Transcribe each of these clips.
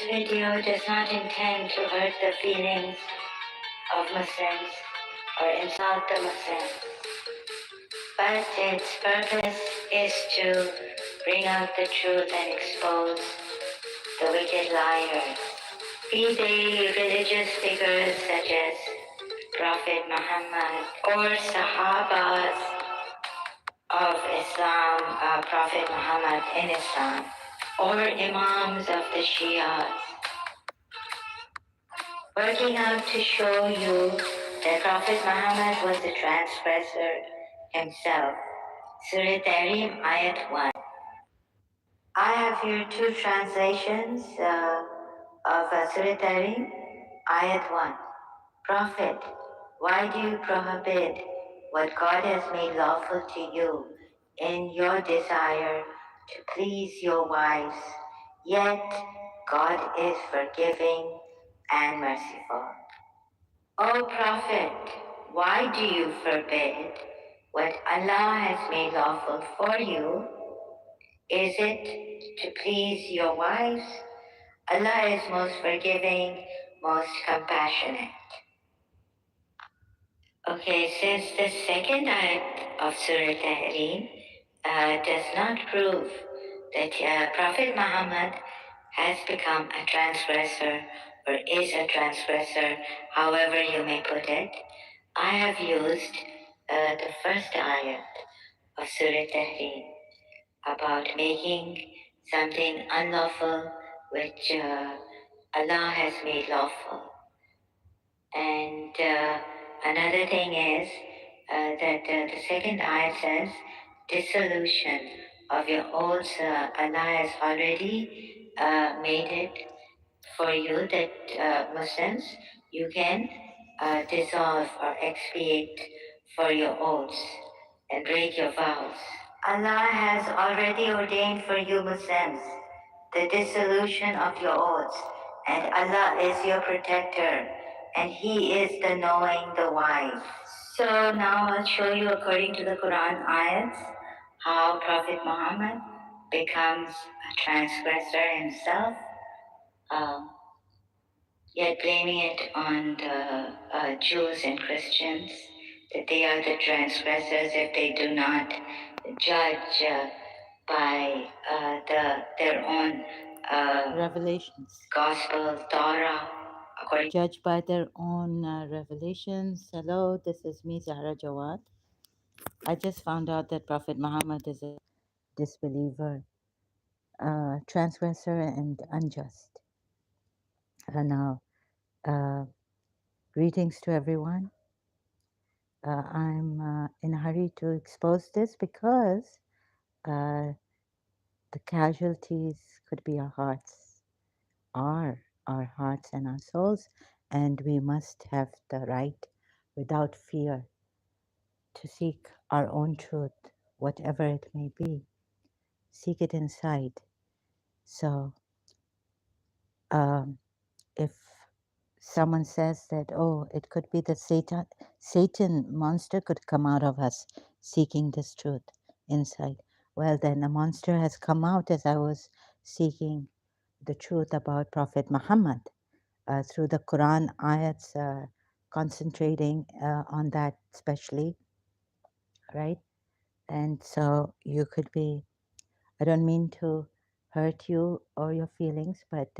video does not intend to hurt the feelings of Muslims or insult the Muslims, but its purpose is to bring out the truth and expose the wicked liars. Be they religious figures such as Prophet Muhammad or Sahabas of Islam, Prophet Muhammad in Islam, or Imams of the Shias, working out to show you that Prophet Muhammad was a transgressor himself. Surah Tahrim, Ayat 1. I have here two translations of Surah Tahrim, Ayat 1. Prophet, why do you prohibit what God has made lawful to you in your desire to please your wives? Yet God is forgiving and merciful. O Prophet, why do you forbid what Allah has made lawful for you? Is it to please your wives? Allah is most forgiving, most compassionate. Okay, since the second ayat of Surah Tahrim does not prove that Prophet Muhammad has become a transgressor or is a transgressor, however you may put it, I have used the first ayat of Surah Tahrim about making something unlawful which Allah has made lawful. And another thing is that the second ayat says, dissolution of your oaths, Allah has already made it for you that Muslims, you can dissolve or expiate for your oaths and break your vows. Allah has already ordained for you Muslims the dissolution of your oaths, and Allah is your protector, and He is the knowing, the wise. So now I'll show you according to the Quran ayats how Prophet Muhammad becomes a transgressor himself, yet blaming it on the Jews and Christians, that they are the transgressors if they do not judge by their own revelations. Gospel, Torah, according. Judge by their own revelations. Hello, this is me, Zahra Jawad. I just found out that Prophet Muhammad is a disbeliever, transgressor, and unjust. Now, greetings to everyone. I'm in a hurry to expose this because the casualties could be our hearts, are our hearts and our souls, and we must have the right, without fear, to seek our own truth, whatever it may be. Seek it inside. So, if someone says that, oh, it could be that Satan monster could come out of us seeking this truth inside. Well, then a monster has come out as I was seeking the truth about Prophet Muhammad through the Quran ayats, concentrating on that especially, right? And so you could be, I don't mean to hurt you or your feelings, but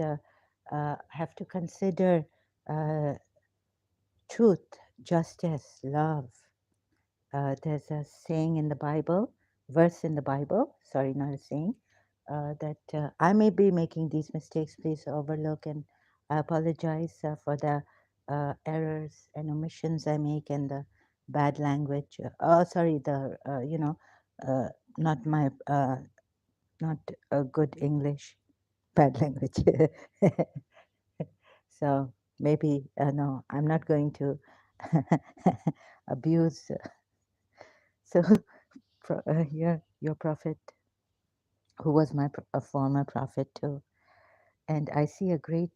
have to consider uh, truth, justice, love. There's a saying in the Bible, verse in the Bible, sorry, not a saying, that I may be making these mistakes, please overlook, and I apologize for the errors and omissions I make and the bad language. Sorry, the, not my, not a good English, bad language. So maybe, no, I'm not going to abuse. So your prophet, who was a former prophet too. And I see a great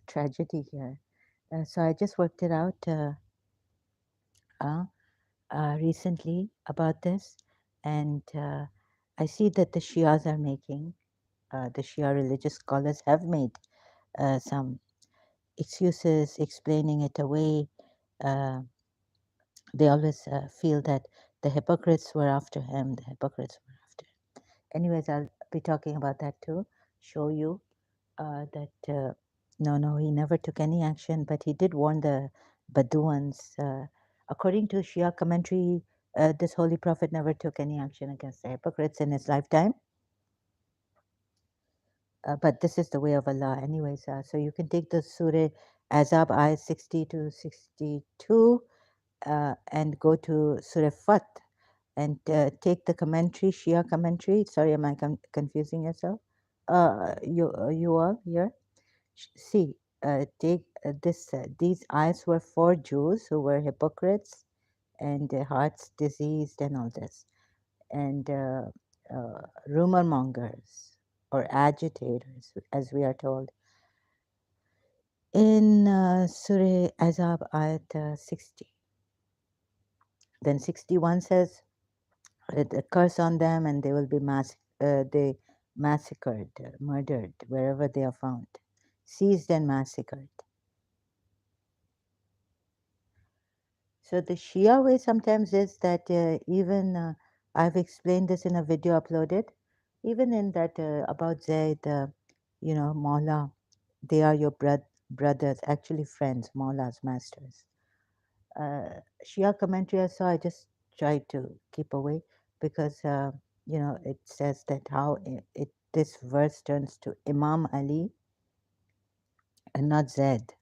tragedy here. So I just worked it out recently about this. And I see that the Shias are making the Shia religious scholars have made some excuses explaining it away. Uh, they always feel that the hypocrites were after him, the hypocrites were after him. Anyways, I'll be talking about that too, show you that no, he never took any action, but he did warn the Bedouins. According to Shia commentary, this holy prophet never took any action against the hypocrites in his lifetime. But this is the way of Allah, anyways. So you can take the Surah Azab, ayat 60 to 62, and go to Surah Fat and take the commentary, Shia commentary. Sorry, am I confusing yourself? You all here? See, take these eyes were for Jews who were hypocrites and their hearts diseased and all this, and rumor mongers or agitators, as we are told. In Surah Azab, ayat 60. Then 61 says, a curse on them, and they will be they massacred, murdered, wherever they are found, seized and massacred. So the Shia way sometimes is that even I've explained this in a video uploaded, even in that about Zayd, Mawla, they are your brothers, actually friends, Mawla's masters. Shia commentary I saw, I just tried to keep away because it says that how this verse turns to Imam Ali and not Zayd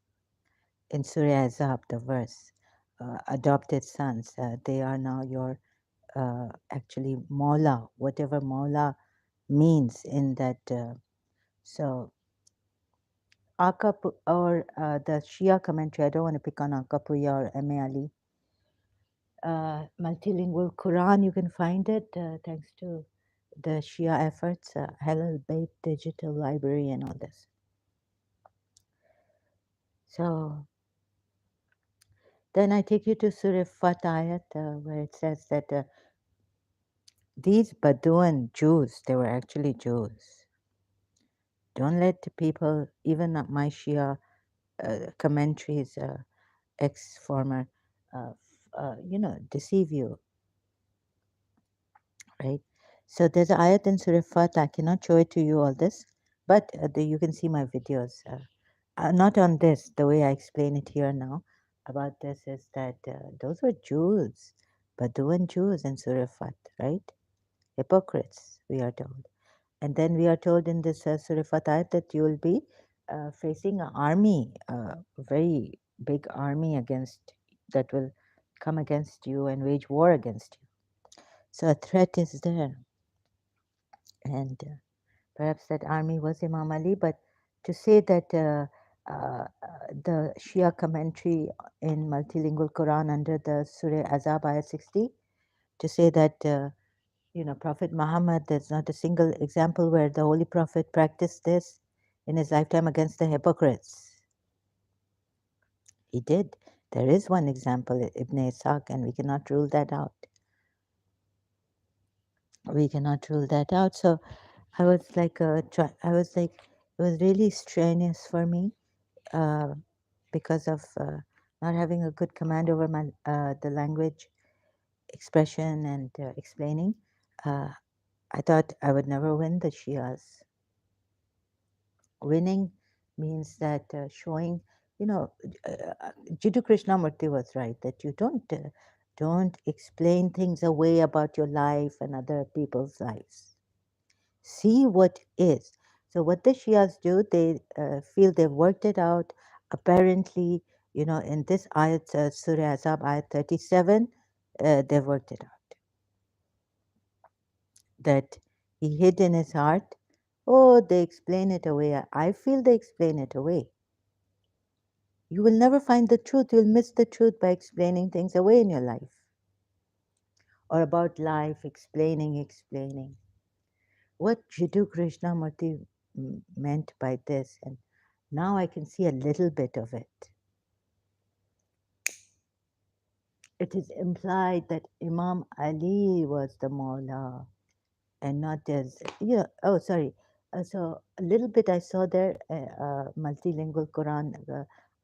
in Surah Azab, the verse. Adopted sons, they are now your actually Mawla, whatever Mawla means in that. So Aqab or the Shia commentary, I don't want to pick on Aqapuya or M.A. Ali. Multilingual Quran, you can find it thanks to the Shia efforts, Halal Bait Digital Library and all this. So then I take you to Surah Fat ayat where it says that these Bedouin Jews, they were actually Jews. Don't let the people, even my Shia commentaries, ex-former, deceive you, right? So there's an ayat in Surah Fat. I cannot show it to you all this, but you can see my videos. Not on this, the way I explain it here now about this is that those were Jews, Bedouin Jews in Surah Fat, right? Hypocrites, we are told. And then we are told in this Surah Fat ayat that you will be facing an army, a very big army that will come against you and wage war against you. So a threat is there. And perhaps that army was Imam Ali, but to say that the Shia commentary in multilingual Quran under the Surah Azab ayah 60, to say that Prophet Muhammad, there's not a single example where the Holy Prophet practiced this in his lifetime against the hypocrites. He did. There is one example, Ibn Ishaq, and we cannot rule that out. We cannot rule that out. So I was like, it was really strenuous for me because of not having a good command over the language expression and explaining. Uh, I thought I would never win the Shias. Winning means that showing, you know, Jiddu Krishnamurti was right that you don't explain things away about your life and other people's lives. See what is. So what the Shias do, they feel they've worked it out. Apparently, in this ayat, Surah Azab, ayat 37, they've worked it out. That he hid in his heart. Oh, they explain it away. I feel they explain it away. You will never find the truth. You'll miss the truth by explaining things away in your life. Or about life, explaining. What Jiddu Krishnamurti meant by this, and now I can see a little bit of it. It is implied that Imam Ali was the Mawla and not as, oh, sorry. So a little bit I saw there, multilingual Quran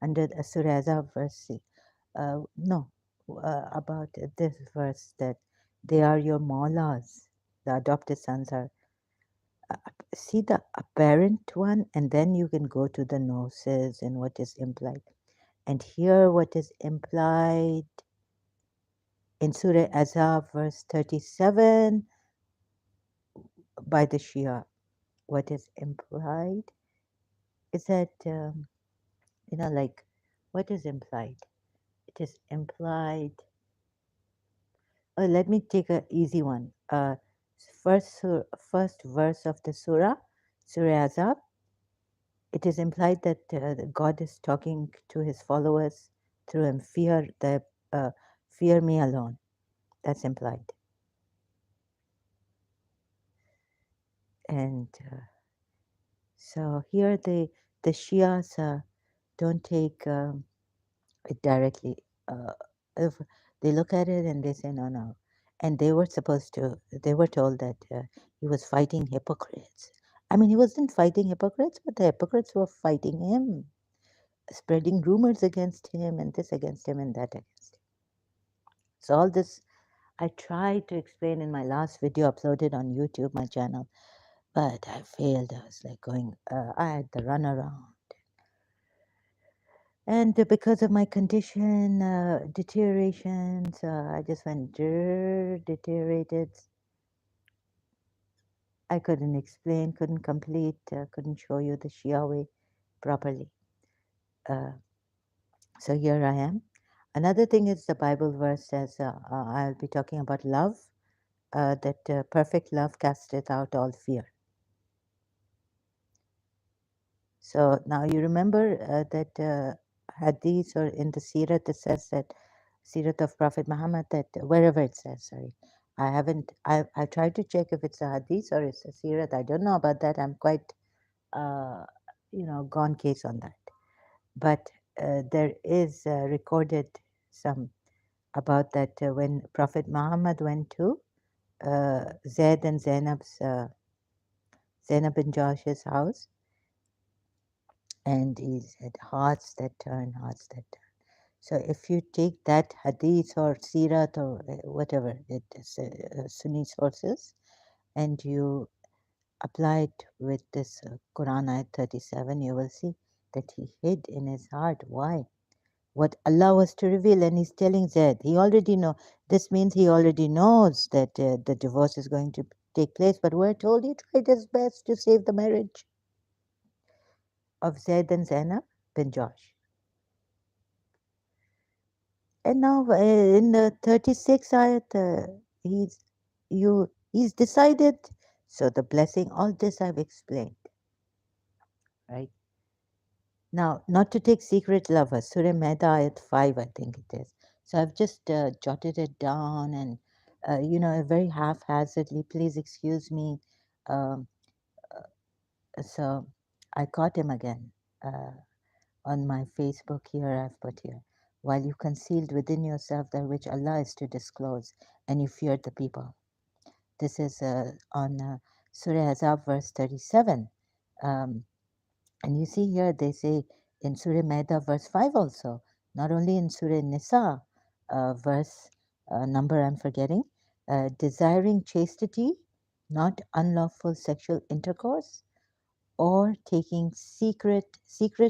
under Surah Azab verse C. No, about this verse that they are your maulas, the adopted sons are. Uh, See the apparent one, and then you can go to the gnosis and what is implied. And here, what is implied in Surah Azab, verse 37, by the Shia, what is implied is that, like, what is implied? It is implied. Let me take an easy one. First verse of the surah, Surah Azab. It is implied that God is talking to his followers through him. Fear me alone. That's implied. And so here the Shias don't take it directly. If they look at it and they say no, no, and they were told that he was fighting hypocrites. I mean, he wasn't fighting hypocrites, but the hypocrites were fighting him, spreading rumors against him, and this against him, and that against him. So all this I tried to explain in my last video uploaded on YouTube, my channel, but I failed. I was like going, I had the runaround. And because of my condition, deteriorations, I just went deteriorated. I couldn't explain, couldn't complete, couldn't show you the Shia way properly. Uh, so here I am. Another thing is the Bible verse says, I'll be talking about love, that perfect love casteth out all fear. So now you remember that hadith or in the Sirat it says that Sirat of Prophet Muhammad that wherever it says, sorry, I tried to check if it's a hadith or it's a Sirat. I don't know about that. I'm quite, uh, gone case on that. But there is recorded some about that when Prophet Muhammad went to Zaid and Zainab and Josh's house, and he said, hearts that turn, hearts that turn. So if you take that hadith or sirat or whatever it is, Sunni sources, and you apply it with this Quran ayat 37, you will see that he hid in his heart. Why? What Allah was to reveal, and he's telling Zaid, he already know. This means he already knows that the divorce is going to take place, but we're told he tried his best to save the marriage of Zaid and Zainab bin Josh. And now in the 36th ayat, he's decided. So the blessing, all this I've explained, right? Now, not to take secret lovers, Surah Maida ayat 5, I think it is. So I've just jotted it down and, very haphazardly, please excuse me. Um, so I caught him again. On my Facebook here, I've put here, while you concealed within yourself that which Allah is to disclose, and you feared the people. This is on Surah Azab, verse 37. Um, and you see here, they say in Surah Maida, verse 5 also, not only in Surah Nisa, verse number I'm forgetting, desiring chastity, not unlawful sexual intercourse, or taking secret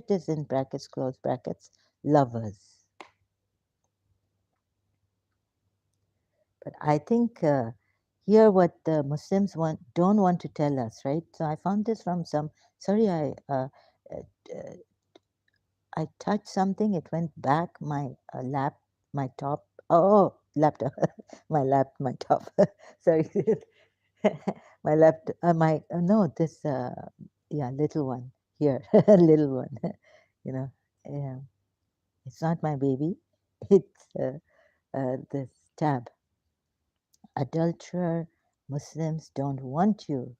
is in brackets, close brackets, lovers. But I think here what the Muslims don't want to tell us, right? So I found this from some, sorry, uh, I touched something, it went back, my lap, my top, oh, laptop, my top, sorry, my lap, no, this, yeah, little one here, little one, you know, yeah. It's not my baby. It's this tab. Adulterer, Muslims don't want you.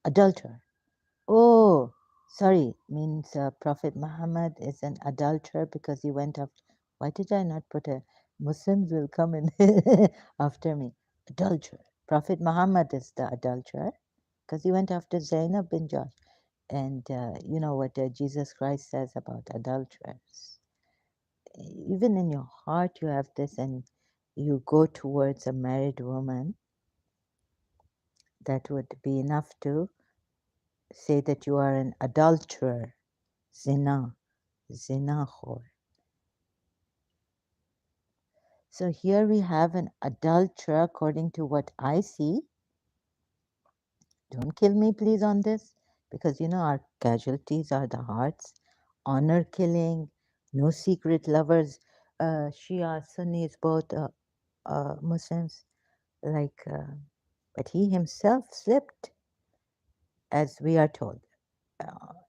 Adulterer. Oh, sorry. Means Prophet Muhammad is an adulterer because he went after. Why did I not put a Muslims will come in after me? Adulterer. Prophet Muhammad is the adulterer. because he went after Zainab bin Josh. And you know what Jesus Christ says about adulterers. Even in your heart, you have this, and you go towards a married woman, that would be enough to say that you are an adulterer, zina, zinahor. So here we have an adulterer, according to what I see. Don't kill me, please, on this, because you know our casualties are the hearts. Honor killing, no secret lovers, Shia, Sunnis, both Muslims, like, but he himself slipped, as we are told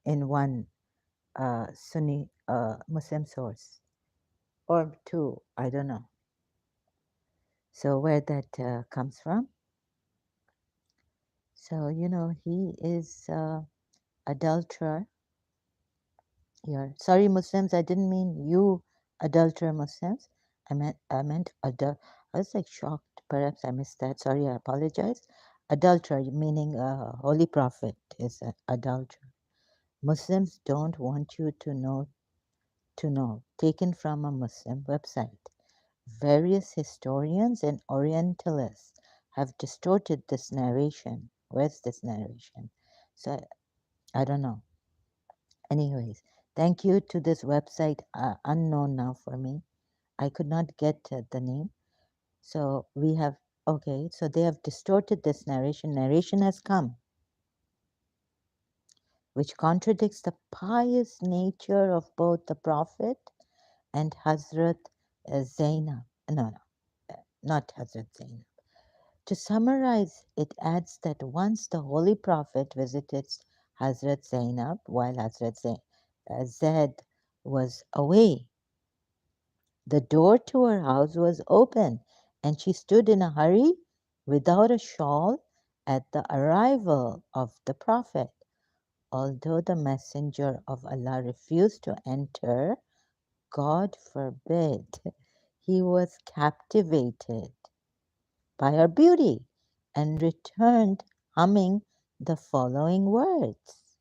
in one Sunni Muslim source, or two, I don't know. So where that comes from? So you know he is adulterer here. Sorry, Muslims, I didn't mean you adulterer Muslims. I meant adult. I was like shocked. Perhaps I missed that. Sorry, I apologize. Adulterer, meaning holy prophet, is an adulterer. Muslims don't want you to know. To know. Taken from a Muslim website. Various historians and Orientalists have distorted this narration. Where's this narration? So I don't know. Anyways, thank you to this website, unknown now for me. I could not get the name. So we have, okay, so they have distorted this narration. Narration has come, which contradicts the pious nature of both the Prophet and Hazrat Zainab. No, no, not Hazrat Zainab. To summarize, it adds that once the Holy Prophet visited Hazrat Zainab while Hazrat Zaid was away, the door to her house was open, and she stood in a hurry without a shawl at the arrival of the Prophet. Although the Messenger of Allah refused to enter, God forbid, he was captivated by her beauty and returned humming the following words: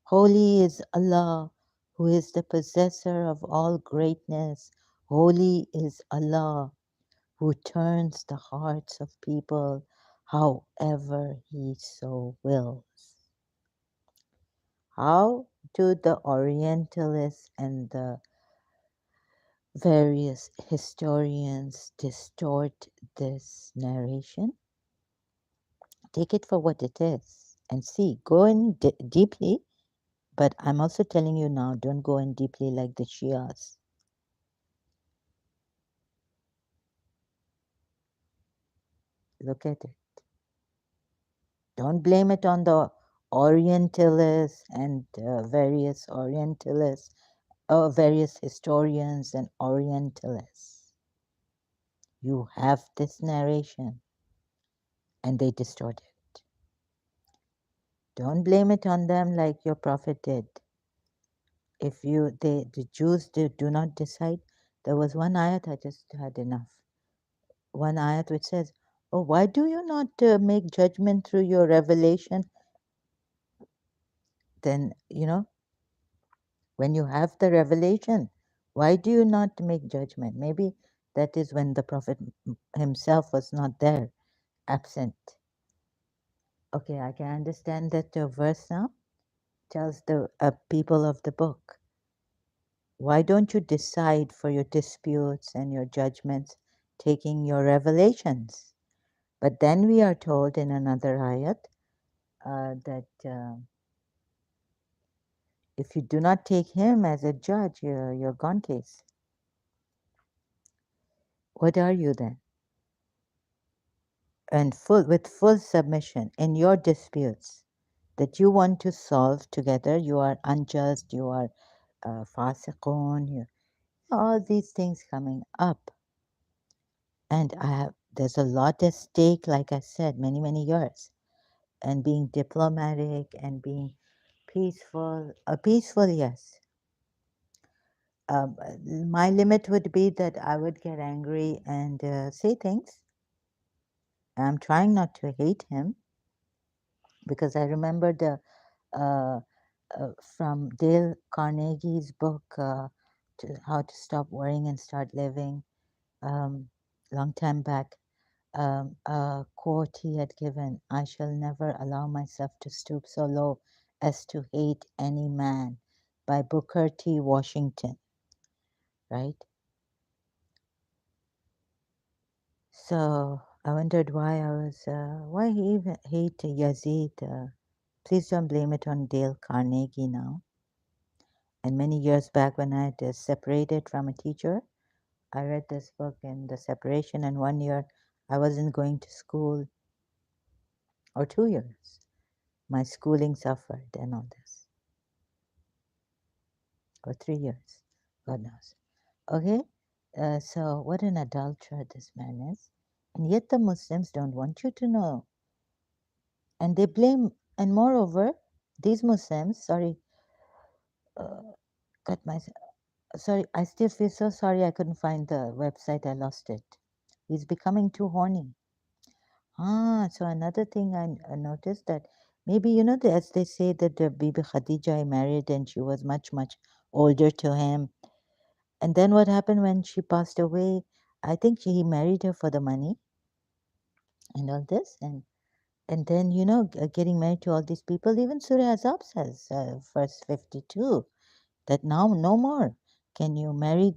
Holy is Allah, who is the possessor of all greatness. Holy is Allah, who turns the hearts of people however He so wills. How do the Orientalists and the various historians distort this narration? Take it for what it is and see. Go in deeply, but I'm also telling you now, don't go in deeply like the Shias. Look at it. Don't blame it on the Orientalists and various Orientalists, various historians and Orientalists. You have this narration and they distort it. Don't blame it on them like your prophet did. If the Jews do not decide, there was one ayat I just had enough. One ayat which says, "Oh, why do you not make judgment through your revelation?" Then when you have the revelation, why do you not make judgment? Maybe that is when the prophet himself was not there, absent. Okay, I can understand that verse now tells the people of the book, why don't you decide for your disputes and your judgments, taking your revelations? But then we are told in another ayat that if you do not take him as a judge, you're gone case. What are you then? And with full submission in your disputes that you want to solve together, you are unjust, you are fasiqun, all these things coming up. And there's a lot at stake, like I said, many, many years. And being diplomatic and being peaceful, peaceful, yes. My limit would be that I would get angry and say things. I'm trying not to hate him, because I remember the uh, from Dale Carnegie's book, How to Stop Worrying and Start Living, long time back. A quote he had given: "I shall never allow myself to stoop so low as to hate any man," by Booker T. Washington, right? So I wondered why he even hate Yazid. Please don't blame it on Dale Carnegie now. And many years back, when I had separated from a teacher, I read this book in the separation, and 1 year I wasn't going to school, or 2 years. My schooling suffered, and all this, or 3 years, God knows. Okay, so what an adulterer this man is, and yet the Muslims don't want you to know, and they blame. And moreover, these Muslims, sorry, uh, got my sorry, I still feel so sorry I couldn't find the website. I lost it. He's becoming too horny. So another thing I noticed that maybe, as they say that the Bibi Khadija married and she was much, much older to him. And then what happened when she passed away? I think he married her for the money and all this. And then, getting married to all these people, even Surah Azab says, verse 52, that now no more can you marry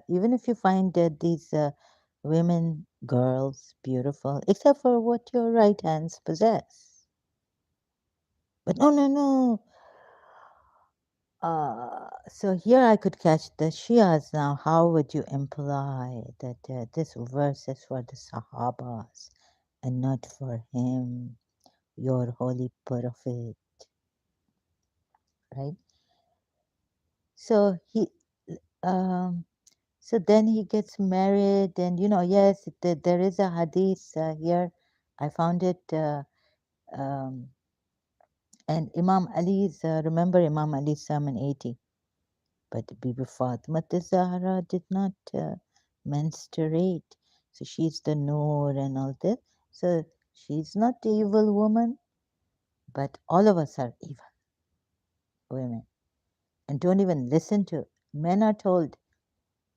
even if you find that these women, girls, beautiful, except for what your right hands possess. But no, no, no. So here I could catch the Shias now. How would you imply that this verse is for the Sahabas and not for him, your holy prophet, right? So um, so then he gets married, and yes, there is a hadith here. I found it, um, and Imam Ali's. Remember Imam Ali's sermon 80. But Bibi Fatima Zahra did not menstruate, so she's the Noor and all this. So she's not the evil woman, but all of us are evil women. And don't even listen to. Men are told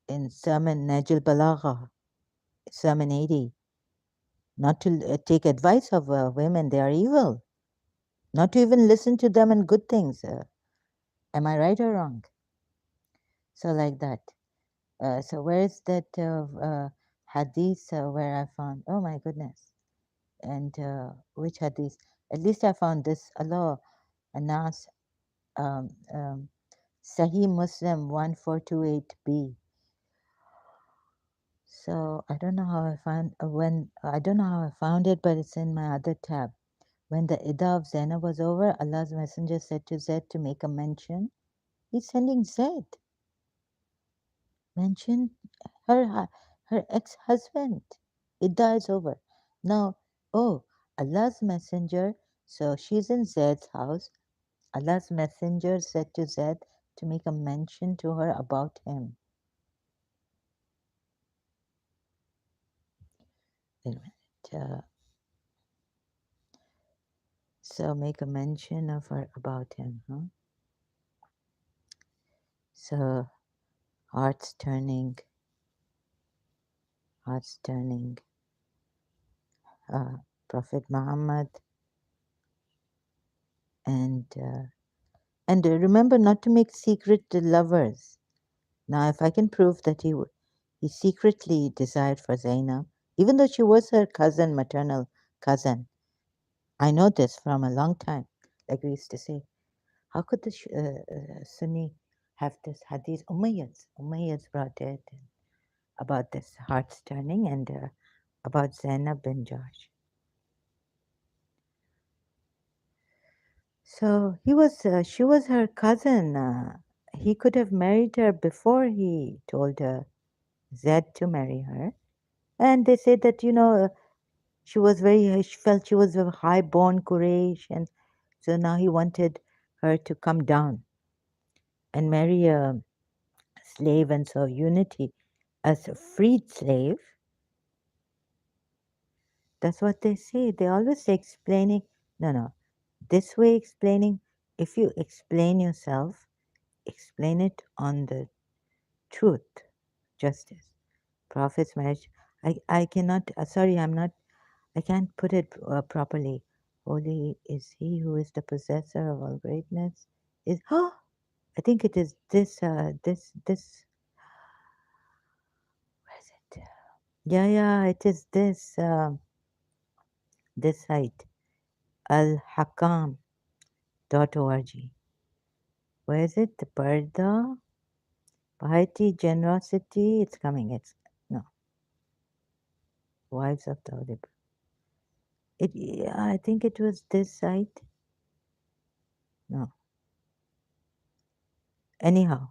in Sermon Najil Balagha, Sermon 80, not to take advice of women, they are evil. Not to even listen to them in good things. Am I right or wrong? So, like that. So, where is that hadith where I found? Oh my goodness. And which hadith? At least I found this. Allah, Anas, um, um, Sahih Muslim 1428b. So I don't know how I found I don't know how I found it, but it's in my other tab. When the Ida of Zainab was over, Allah's Messenger said to Zaid to make a mention. He's sending Zaid. Mention her ex-husband. Ida is over. Now, oh, Allah's Messenger, so she's in Zaid's house. Allah's Messenger said to Zaid to make a mention to her about him. Wait a minute. So make a mention of her about him, huh? So hearts turning, hearts turning. Prophet Muhammad, and remember not to make secret the lovers. Now, if I can prove that he secretly desired for Zainab, even though she was her cousin, maternal cousin, I know this from a long time. Like we used to say, how could the Sunni have this hadith? Umayyads brought it about this hearts turning and about Zainab bin Josh. So she was her cousin. He could have married her before he told Zed to marry her. And they said that, she felt she was a high-born Quraysh, and so now he wanted her to come down and marry a slave, and so unity as a freed slave. That's what they say. They always say explaining. No, no. This way explaining, if you explain yourself, explain it on the truth, justice, prophet's marriage. I cannot, sorry, I can't put it properly. Holy is he who is the possessor of all greatness. Is, oh, I think it is this, where is it? Yeah, yeah, it is this site, alhakam.org. Where is it? The Parda, piety, generosity. It's coming. It's no wives of the Holy. It. Yeah, I think it was this site. No. Anyhow,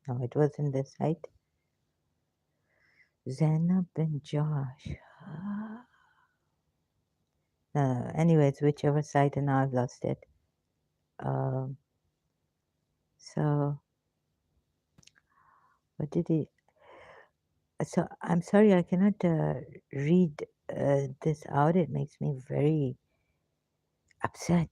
no, it wasn't this site. Zainab and Josh. Anyways, whichever site, and now I've lost it. Um, so what did he? So I'm sorry, I cannot read this out. It makes me very upset.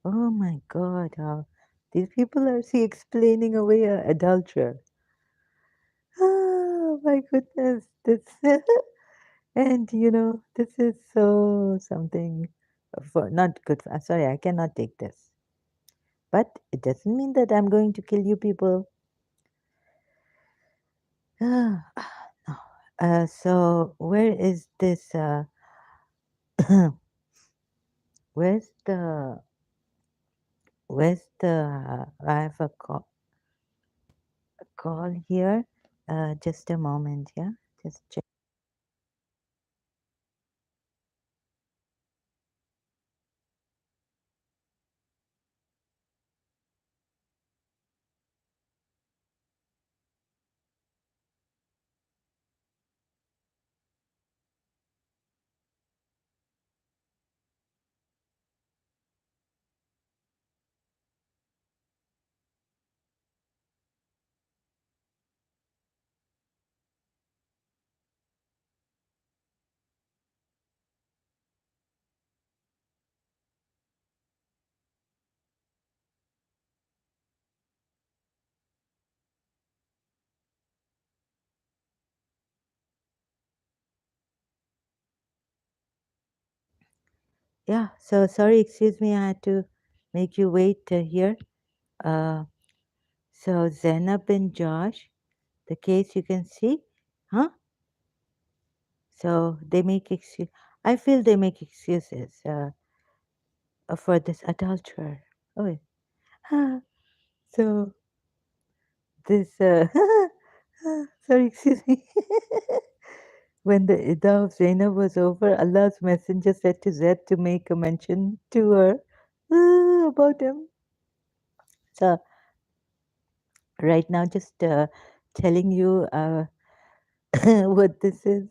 Oh my God, how these people are see explaining away a adulterer. Oh my goodness, this and this is so something for not good. Sorry, I cannot take this. But it doesn't mean that I'm going to kill you people. Ah, no. So where is this? Where's the? Where's the? I have a call here. Just a moment, yeah. Just check. Yeah. So sorry, excuse me. I had to make you wait here. Uh, so Zainab and Josh, the case you can see, huh? So they make excuse. I feel they make excuses for this adulterer. Oh, wait. So this. Sorry, excuse me. When the Ida of Zainab was over, Allah's messenger said to Zaid to make a mention to her about him. So right now, just telling you what this is.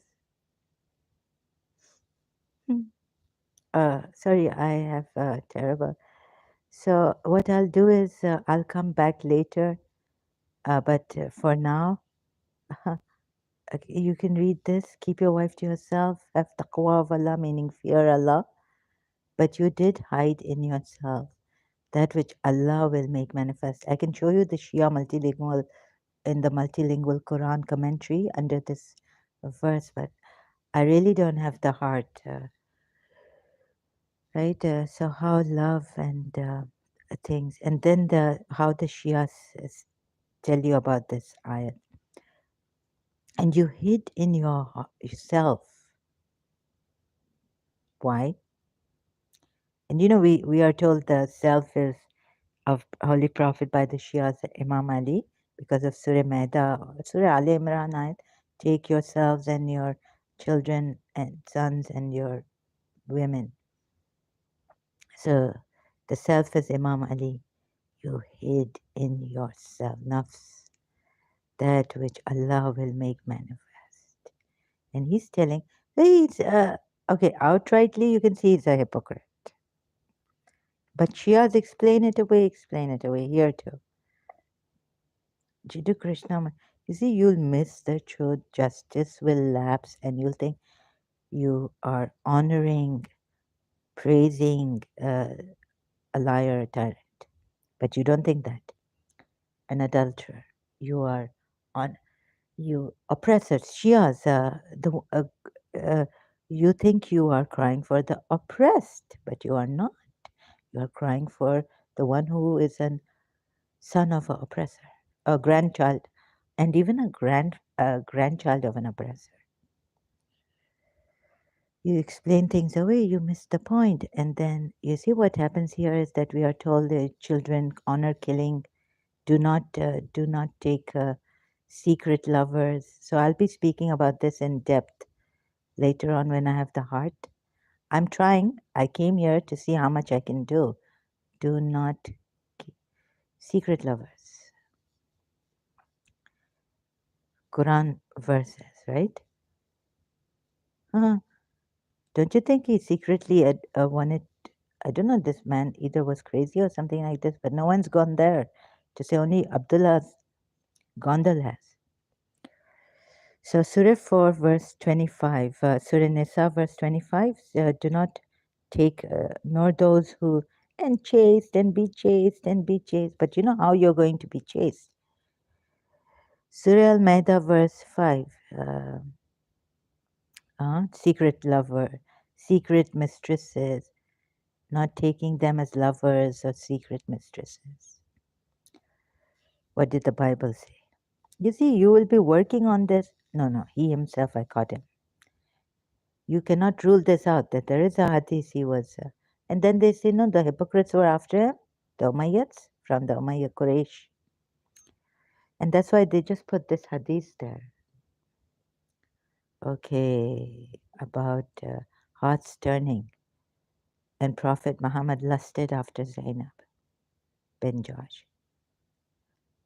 Hmm. Sorry, I have terrible. So what I'll do is I'll come back later, but for now, okay, you can read this. Keep your wife to yourself. Have taqwa of Allah, meaning fear Allah. But you did hide in yourself that which Allah will make manifest. I can show you the Shia multilingual in the multilingual Quran commentary under this verse, but I really don't have the heart, right? So how love and things, and then how the Shias tell you about this ayat, and you hid in yourself. Why? And we are told the self is of Holy Prophet by the Shias, Imam Ali, because of Surah Maida, Surah Ali Imran ayat, take yourselves and your children and sons and your women. So the self is Imam Ali. You hid in yourself, nafs, that which Allah will make manifest. And he's telling, he's, okay, outrightly you can see he's a hypocrite. But Shias explain it away here too. Jiddu Krishna, You see, you'll miss the truth, justice will lapse, and you'll think you are honoring, praising a liar, a tyrant. But you don't think that. An adulterer. You are on you oppressors, Shias. Uh, you think you are crying for the oppressed, but you are not. You are crying for the one who is an son of an oppressor, a grandchild, and even a grandchild of an oppressor. You explain things away, you miss the point, and then you see what happens here is that we are told the children honor killing, do not take secret lovers. So I'll be speaking about this in depth later on when I have the heart. I'm trying. I came here to see how much I can do. Do not secret lovers. Quran verses, right? Uh, don't you think he secretly wanted? I don't know. This man either was crazy or something like this, but no one's gone there to say. Only Abdullah's Gondal has. So Surah 4 verse 25, Surah Nisa verse 25, do not take, nor those who, and chased and be chased and be chased, but you know how you're going to be chased. Surah Al-Ma'idah verse 5, secret lover, secret mistresses, not taking them as lovers or secret mistresses. What did the Bible say? You see, you will be working on this. No, he himself, I caught him. You cannot rule this out that there is a hadith he was. And then they say, no, the hypocrites were after him, the Umayyads from the Umayyad Quraysh. And that's why they just put this hadith there. Okay, about hearts turning. And Prophet Muhammad lusted after Zainab bin Josh.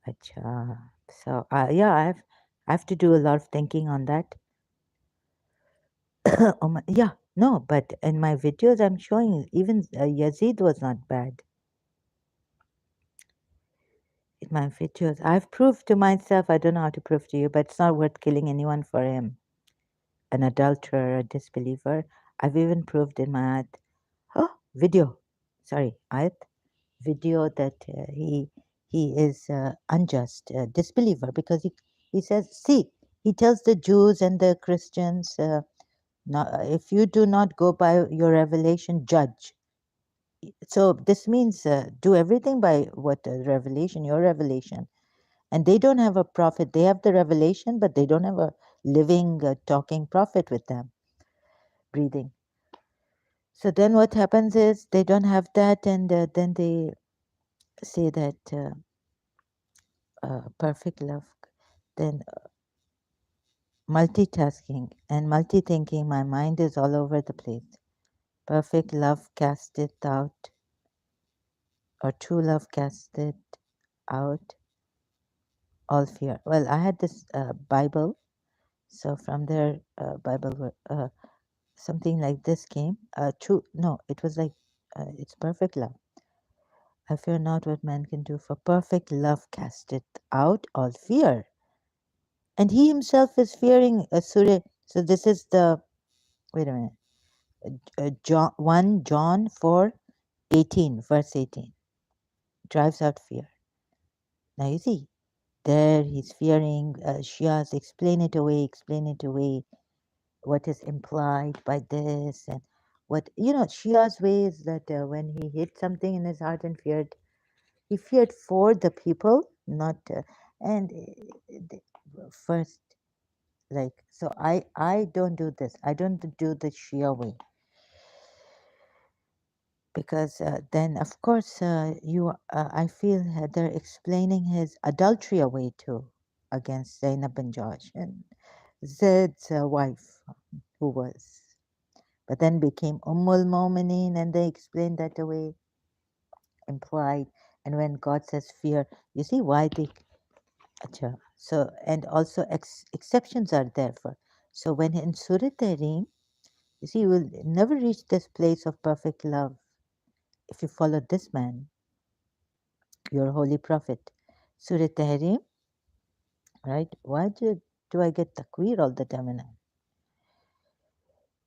Acha. So, yeah, I have to do a lot of thinking on that. Yeah, no, but in my videos I'm showing even Yazid was not bad. In my videos, I've proved to myself, I don't know how to prove to you, but it's not worth killing anyone for him. An adulterer, a disbeliever. I've even proved in my ayat, video, sorry, ayat, video that he is unjust, disbeliever, because he says, see, he tells the Jews and the Christians, if you do not go by your revelation, judge. So this means do everything by what revelation, your revelation. And they don't have a prophet. They have the revelation, but they don't have a living, talking prophet with them, breathing. So then what happens is they don't have that, and then they say that perfect love, then multitasking and multi-thinking, my mind is all over the place. Perfect love casteth out, or true love casteth out all fear. Well, I had this Bible, so from there, Bible, something like this came. True, no, it was like, it's perfect love. I fear not what man can do, for perfect love casteth out all fear. And he himself is fearing Surah. So this is the, wait a minute, John, 1 John 4, 18, verse 18. Drives out fear. Now you see, there he's fearing, Shias explain it away, what is implied by this, and what, Shia's way is that when he hid something in his heart and feared, he feared for the people, not, and first, like, so I don't do this. I don't do the Shia way, because then, of course, I feel they're explaining his adultery away too against Zainab bin Josh and Zaid's wife, who was, but then became Ummul Mu'mineen, and they explained that away, implied. And when God says fear, you see why they, acha. So, and also exceptions are there for. So when in Surah Tahrim, you see, you will never reach this place of perfect love if you follow this man, your holy prophet. Surah Tahrim, right? Do I get takwir all the time? And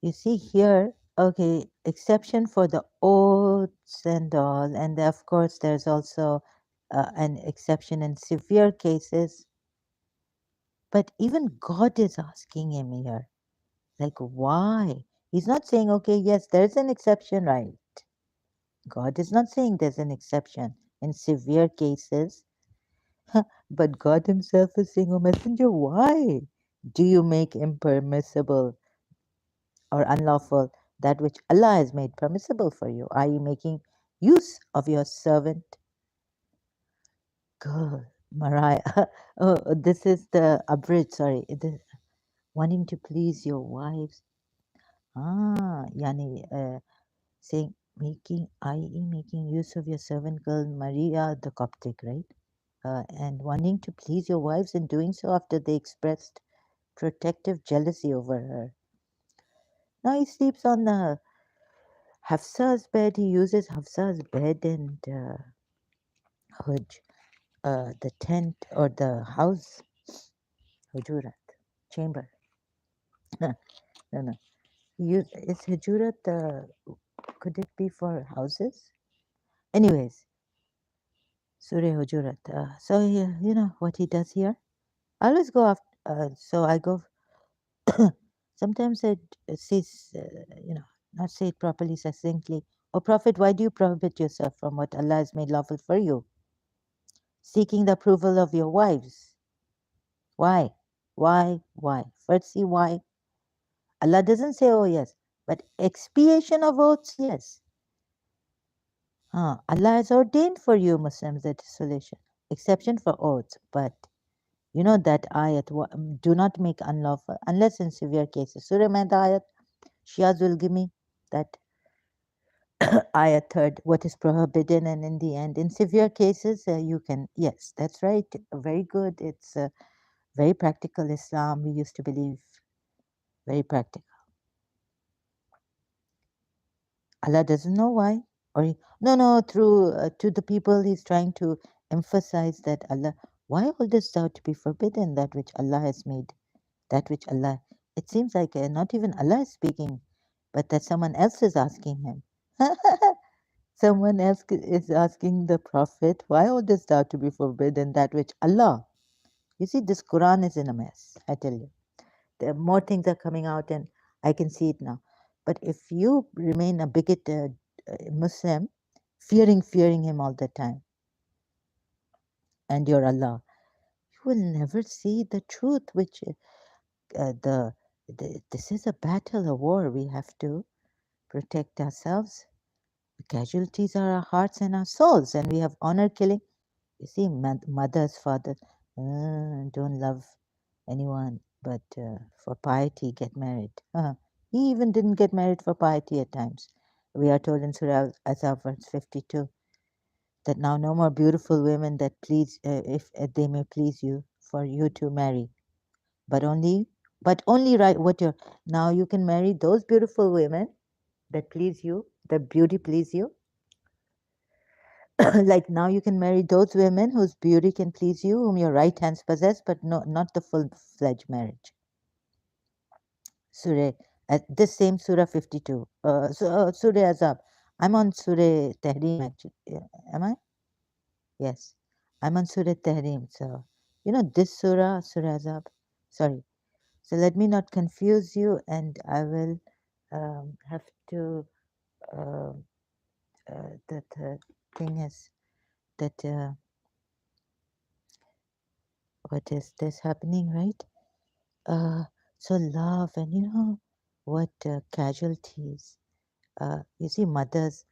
you see here, okay, exception for the oaths and all, and of course there's also an exception in severe cases. But even God is asking him here, like, why? He's not saying, okay, yes, there's an exception, right? God is not saying there's an exception in severe cases, but God Himself is saying, oh, Messenger, why do you make impermissible or unlawful that which Allah has made permissible for you? Are you making use of your servant? Girl, Mariah. Oh, this is the abridged, sorry. Wanting to please your wives. Yani, saying, i.e., making use of your servant girl Maria the Coptic, right? And wanting to please your wives and doing so after they expressed protective jealousy over her. Now he sleeps on Hafsa's bed. He uses Hafsa's bed and Huj, the tent or the house, Hujurat, chamber. No, no. Is Hujurat, could it be for houses? Anyways, Surah Hujurat. So, you know what he does here? I always go after, so I go, sometimes I say, you know, not say it properly, succinctly. O Prophet, why do you prohibit yourself from what Allah has made lawful for you? Seeking the approval of your wives. Why? Why? First, see why. Allah doesn't say, oh, yes, but expiation of oaths, yes. Allah has ordained for you Muslims the dissolution, exception for oaths, but you know that ayat, do not make unlawful unless in severe cases. Surah Maida ayat, Shias will give me that ayat third, what is prohibited, and in the end, in severe cases, you can, yes, that's right, very good. It's very practical Islam. We used to believe very practical. Allah doesn't know why, or no, through to the people, He's trying to emphasize that Allah, why all this thou to be forbidden that which Allah has made, that which Allah. It seems like not even Allah is speaking, but that someone else is asking him. Someone else is asking the Prophet, why all this thou to be forbidden that which Allah. You see, this Quran is in a mess, I tell you. There are more things are coming out, and I can see it now. But if you remain a bigot Muslim, fearing him all the time, and you're Allah, you will never see the truth, which this is a battle, a war. We have to protect ourselves. The casualties are our hearts and our souls, and we have honor killing. You see, mothers, fathers, don't love anyone, but for piety, get married. He even didn't get married for piety at times. We are told in Surah Azab, verse 52, that now no more beautiful women that please, if they may please you, for you to marry, but only right what you're. Now you can marry those beautiful women that please you, that beauty please you. Like now you can marry those women whose beauty can please you, whom your right hands possess, but no, not the full-fledged marriage. Surah, this same Surah 52, Surah Azab. I'm on Surah Tahrim actually. Am I? Yes. I'm on Surah Tahrim. So, you know this Surah, Surah Azab. Sorry. So let me not confuse you, and I will have to. Uh, the thing is that what is this happening, right? So love, and you know what casualties. You see, mothers,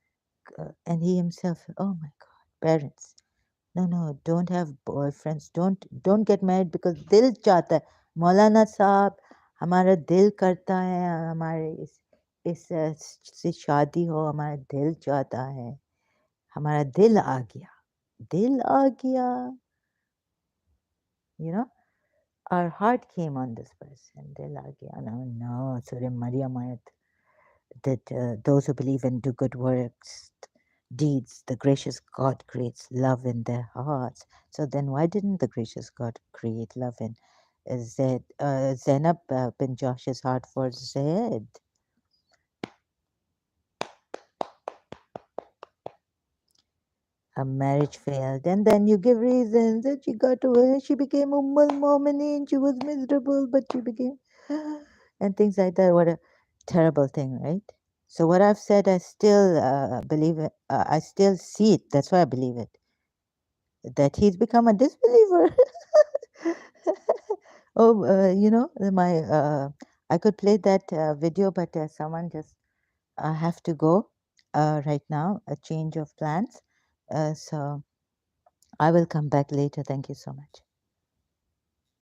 and he himself. Oh my God, parents. No, don't have boyfriends. Don't get married because दिल चाहता है. मौलाना साहब, हमारा दिल करता है, हमारे से शादी हो, हमारा दिल चाहता है, हमारा दिल आ गया, दिल आ गया. You know, our heart came on this person. Dil aa gaya. No, Surah Maryam ayat, that those who believe and do good works, deeds. The gracious God creates love in their hearts. So then, why didn't the gracious God create love in Zainab bin Josh's heart for Zaid? Her marriage failed, and then you give reasons that she got away. She became Ummul Mominin. She was miserable, but she became, and things like that. What a terrible thing, right? So what I've said, I still believe it. I still see it. That's why I believe it. That he's become a disbeliever. Oh, I could play that video, but someone just have to go right now. A change of plans. So I will come back later. Thank you so much.